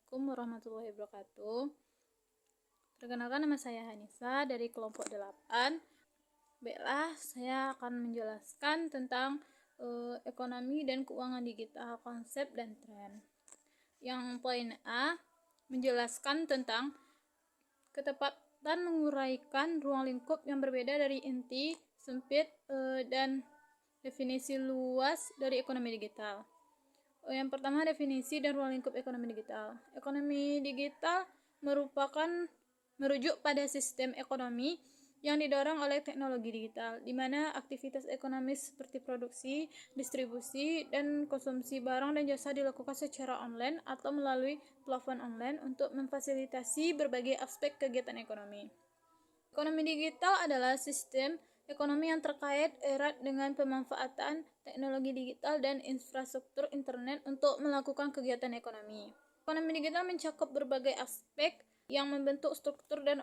Assalamualaikum warahmatullahi wabarakatuh. Perkenalkan, nama saya Hanisa dari kelompok 8. Baiklah, saya akan menjelaskan tentang ekonomi dan keuangan digital, konsep dan tren. Yang poin A, menjelaskan tentang ketepatan menguraikan ruang lingkup yang berbeda dari inti, sempit, dan definisi luas dari ekonomi digital. Yang pertama, definisi dan ruang lingkup ekonomi digital. Ekonomi digital merujuk pada sistem ekonomi yang didorong oleh teknologi digital, di mana aktivitas ekonomi seperti produksi, distribusi, dan konsumsi barang dan jasa dilakukan secara online atau melalui platform online untuk memfasilitasi berbagai aspek kegiatan ekonomi. Ekonomi digital adalah sistem ekonomi yang terkait erat dengan pemanfaatan teknologi digital dan infrastruktur internet untuk melakukan kegiatan ekonomi. Ekonomi digital mencakup berbagai aspek yang membentuk struktur dan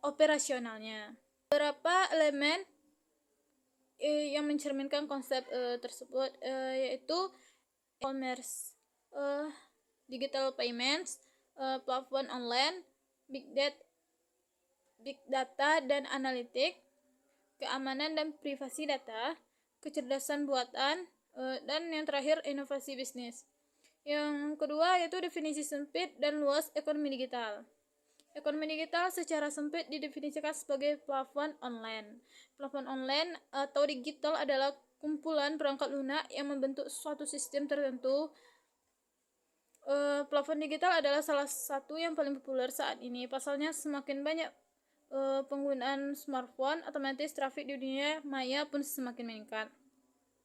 operasionalnya. Beberapa elemen yang mencerminkan konsep tersebut yaitu e-commerce, digital payments, platform online, big data dan analitik, keamanan dan privasi data, kecerdasan buatan, dan yang terakhir inovasi bisnis. Yang kedua yaitu definisi sempit dan luas ekonomi digital. Ekonomi digital secara sempit didefinisikan sebagai platform online. Platform online atau digital adalah kumpulan perangkat lunak yang membentuk suatu sistem tertentu. Platform digital adalah salah satu yang paling populer saat ini. Pasalnya semakin banyak penggunaan smartphone, otomatis trafik di dunia maya pun semakin meningkat.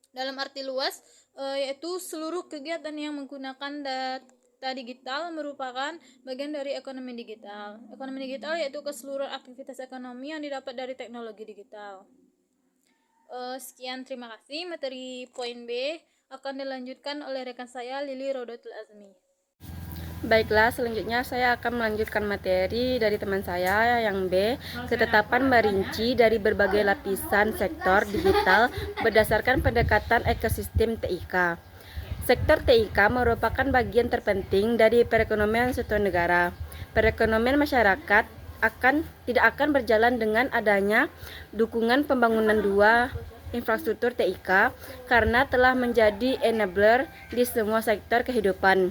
Dalam arti luas, yaitu seluruh kegiatan yang menggunakan data digital merupakan bagian dari ekonomi digital. Ekonomi digital yaitu keseluruhan aktivitas ekonomi yang didapat dari teknologi digital. Sekian, terima kasih. Materi poin B akan dilanjutkan oleh rekan saya Lili Rodotul Azmi. Baiklah, selanjutnya saya akan melanjutkan materi dari teman saya yang B, ketetapan merinci dari berbagai lapisan sektor digital berdasarkan pendekatan ekosistem TIK. Sektor TIK merupakan bagian terpenting dari perekonomian suatu negara. Perekonomian masyarakat tidak akan berjalan dengan adanya dukungan pembangunan dua infrastruktur TIK karena telah menjadi enabler di semua sektor kehidupan.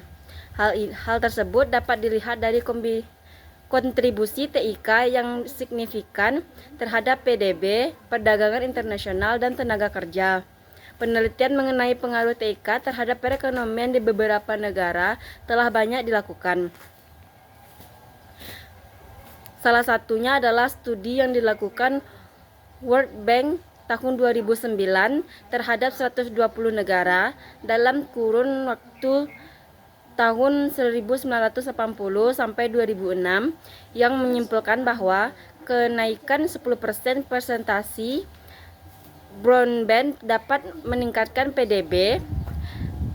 Hal tersebut dapat dilihat dari kontribusi TIK yang signifikan terhadap PDB, perdagangan internasional, dan tenaga kerja. Penelitian mengenai pengaruh TIK terhadap perekonomian di beberapa negara telah banyak dilakukan. Salah satunya adalah studi yang dilakukan World Bank tahun 2009 terhadap 120 negara dalam kurun waktu tahun 1980 sampai 2006 yang menyimpulkan bahwa kenaikan 10% persentase broadband dapat meningkatkan PDB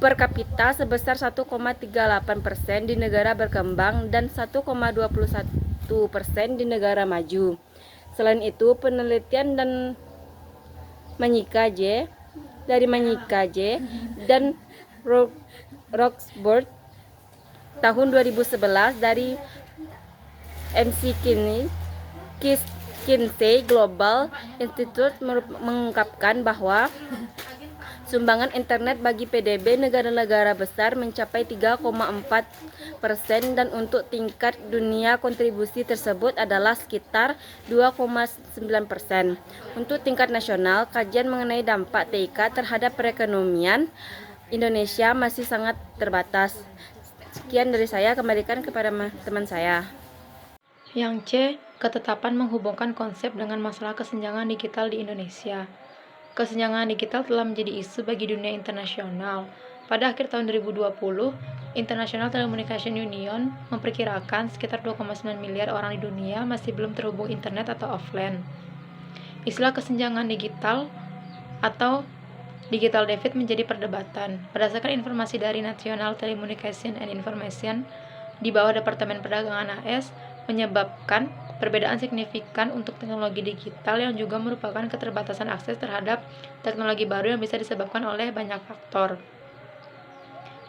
per kapita sebesar 1,38% di negara berkembang dan 1,21% di negara maju. Selain itu, penelitian dan Manyika J dan Roxburgh tahun 2011 dari McKinsey Global Institute mengungkapkan bahwa sumbangan internet bagi PDB negara-negara besar mencapai 3,4% dan untuk tingkat dunia kontribusi tersebut adalah sekitar 2,9%. Untuk tingkat nasional, kajian mengenai dampak TIK terhadap perekonomian Indonesia masih sangat terbatas. Sekian dari saya, kembalikan kepada teman saya. Yang C, ketetapan menghubungkan konsep dengan masalah kesenjangan digital di Indonesia. Kesenjangan digital telah menjadi isu bagi dunia internasional. Pada akhir tahun 2020, International Telecommunication Union memperkirakan sekitar 2,9 miliar orang di dunia masih belum terhubung internet atau offline. Istilah kesenjangan digital atau digital divide menjadi perdebatan. Berdasarkan informasi dari National Telecommunication and Information di bawah Departemen Perdagangan AS, menyebabkan perbedaan signifikan untuk teknologi digital yang juga merupakan keterbatasan akses terhadap teknologi baru yang bisa disebabkan oleh banyak faktor.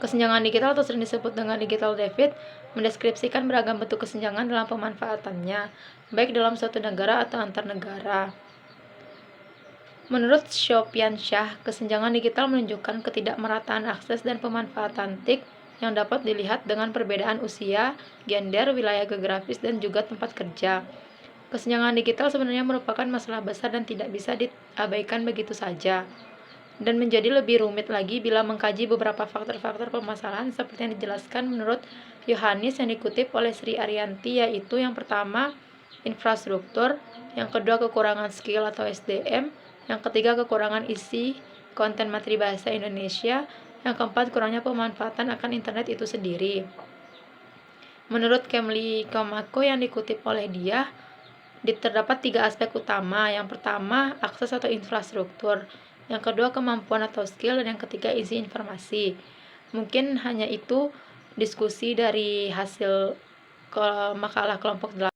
Kesenjangan digital atau sering disebut dengan digital divide mendeskripsikan beragam bentuk kesenjangan dalam pemanfaatannya, baik dalam suatu negara atau antar negara. Menurut Shopyansyah, kesenjangan digital menunjukkan ketidakmerataan akses dan pemanfaatan TIK yang dapat dilihat dengan perbedaan usia, gender, wilayah geografis, dan juga tempat kerja. Kesenjangan digital sebenarnya merupakan masalah besar dan tidak bisa diabaikan begitu saja, dan menjadi lebih rumit lagi bila mengkaji beberapa faktor-faktor permasalahan seperti yang dijelaskan menurut Yohanes yang dikutip oleh Sri Ariyanti, yaitu yang pertama, infrastruktur, yang kedua, kekurangan skill atau SDM, yang ketiga, kekurangan isi konten materi bahasa Indonesia, yang keempat, kurangnya pemanfaatan akan internet itu sendiri. Menurut Kemli Komako yang dikutip oleh dia, terdapat 3 aspek utama. Yang pertama, akses atau infrastruktur, yang kedua, kemampuan atau skill, dan yang ketiga, isi informasi. Mungkin hanya itu diskusi dari hasil makalah kelompok 8.